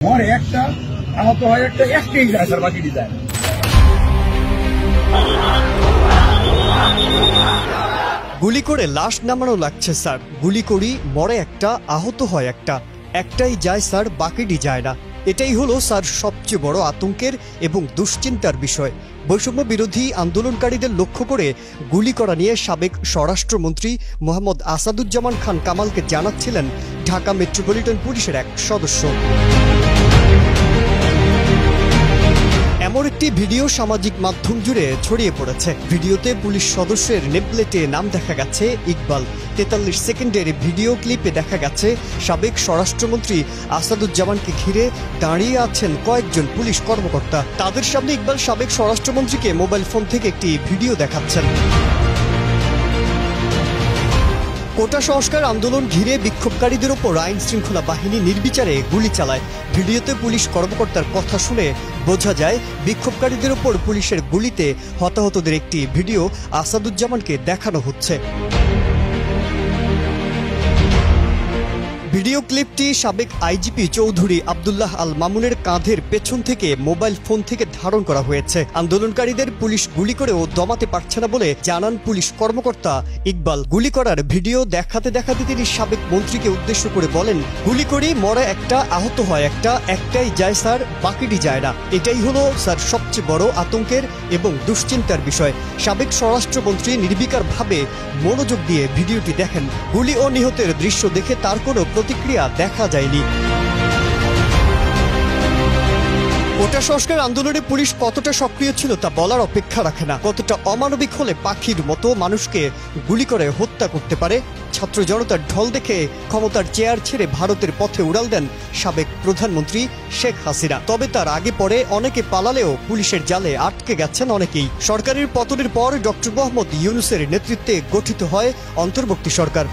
মরে একটা, আহত হয় একটা, একটাই যায় স্যার, বাকিটি যায়। গুলি করে লাশ নামানো লাগছে স্যার, গুলি করি মরে একটা, আহত হয় একটা, একটাই যায় স্যার, বাকিটি যায় না। এটাই হলো স্যার সবচেয়ে বড় আতঙ্কের এবং দুশ্চিন্তার বিষয়। বৈষম্য বিরোধী আন্দোলনকারীদের লক্ষ্য করে গুলি করা নিয়ে সাবেক স্বরাষ্ট্রমন্ত্রী মোহাম্মদ আসাদুজ্জামান খান কামালকে জানাচ্ছিলেন ঢাকা মেট্রোপলিটন পুলিশের এক সদস্য। এমন একটি ভিডিও সামাজিক মাধ্যম জুড়ে ছড়িয়ে পড়েছে। ভিডিওতে পুলিশ সদস্যের নেমপ্লেটে নাম দেখা গেছে ইকবাল। 43 সেকেন্ডের ভিডিও ক্লিপে দেখা গেছে সাবেক স্বরাষ্ট্রমন্ত্রী আসাদুজ্জামানকে ঘিরে দাঁড়িয়ে আছেন কয়েকজন পুলিশ কর্মকর্তা। তাদের সামনে ইকবাল সাবেক স্বরাষ্ট্রমন্ত্রীকে মোবাইল ফোন থেকে একটি ভিডিও দেখাচ্ছেন। কোটা সংস্কার আন্দোলন ঘিরে বিক্ষোভকারীদের ওপর আইন শৃঙ্খলা বাহিনী নির্বিচারে গুলি চালায়। ভিডিওতে পুলিশ কর্মকর্তার কথা শুনে বোঝা যায় বিক্ষোভকারীদের ওপর পুলিশের গুলিতে হতাহতদের একটি ভিডিও আসাদুজ্জামানকে দেখানো হচ্ছে। ভিডিও ক্লিপটি সাবেক আইজিপি চৌধুরী আব্দুল্লাহ আল মামুনের কাঁধের পেছন থেকে মোবাইল ফোন থেকে ধারণ করা হয়েছে। আন্দোলনকারীদের পুলিশ গুলি করেও দমাতে পারছে না বলে জানান পুলিশ কর্মকর্তা ইকবাল। গুলি করার ভিডিও দেখাতে দেখাতে তিনি সাবেক মন্ত্রীকে উদ্দেশ্য করে বলেন, গুলি করি মরে একটা, আহত হয় একটা, একটাই যায় স্যার, বাকিটি যায় না। এটাই হলো স্যার সবচেয়ে বড় আতঙ্কের এবং দুশ্চিন্তার বিষয়। সাবেক স্বরাষ্ট্রমন্ত্রী নির্বিকারভাবে মনোযোগ দিয়ে ভিডিওটি দেখেন। গুলি ও নিহতের দৃশ্য দেখে তার কোনো প্রতিক্রিয়া দেখা যায়নি। কোটা সংস্কার আন্দোলনে পুলিশ কতটা সক্রিয় ছিল তা বলার অপেক্ষা রাখে না। কতটা অমানবিক হলে পাখির মতো মানুষকে গুলি করে হত্যা করতে পারে। ছাত্র জনতার ঢল দেখে ক্ষমতার চেয়ার ছেড়ে ভারতের পথে উড়াল দেন সাবেক প্রধানমন্ত্রী শেখ হাসিনা। তবে তার আগে পরে অনেকে পালালেও পুলিশের জালে আটকে গেছেন অনেকেই। সরকারের পতনের পর ডক্টর মোহাম্মদ ইউনূসের নেতৃত্বে গঠিত হয় অন্তর্বর্তী সরকার।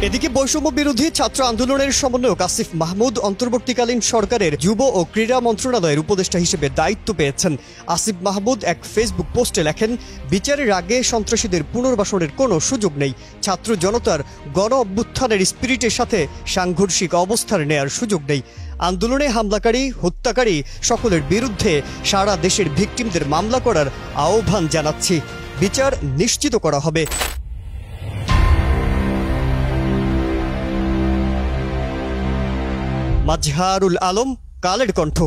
এদিকে বৈষম্য বিরোধী ছাত্র আন্দোলনের সমন্বয়ক আসিফ মাহমুদ অন্তর্বর্তীকালীন সরকারের যুব ও ক্রীড়া মন্ত্রণালয়ের উপদেষ্টা হিসেবে দায়িত্ব পেয়েছেন। আসিফ মাহমুদ এক ফেসবুক পোস্টে লেখেন, বিচারের আগে সন্ত্রাসীদের পুনর্বাসনের কোনো সুযোগ নেই। ছাত্র জনতার গণ অভ্যুত্থানের স্পিরিটের সাথে সাংঘর্ষিক অবস্থান নেয়ার সুযোগ নেই। আন্দোলনে হামলাকারী, হত্যাকারী সকলের বিরুদ্ধে সারা দেশের ভিকটিমদের মামলা করার আহ্বান জানাচ্ছি। বিচার নিশ্চিত করা হবে। মাজহারুল আলম, কালের কণ্ঠ।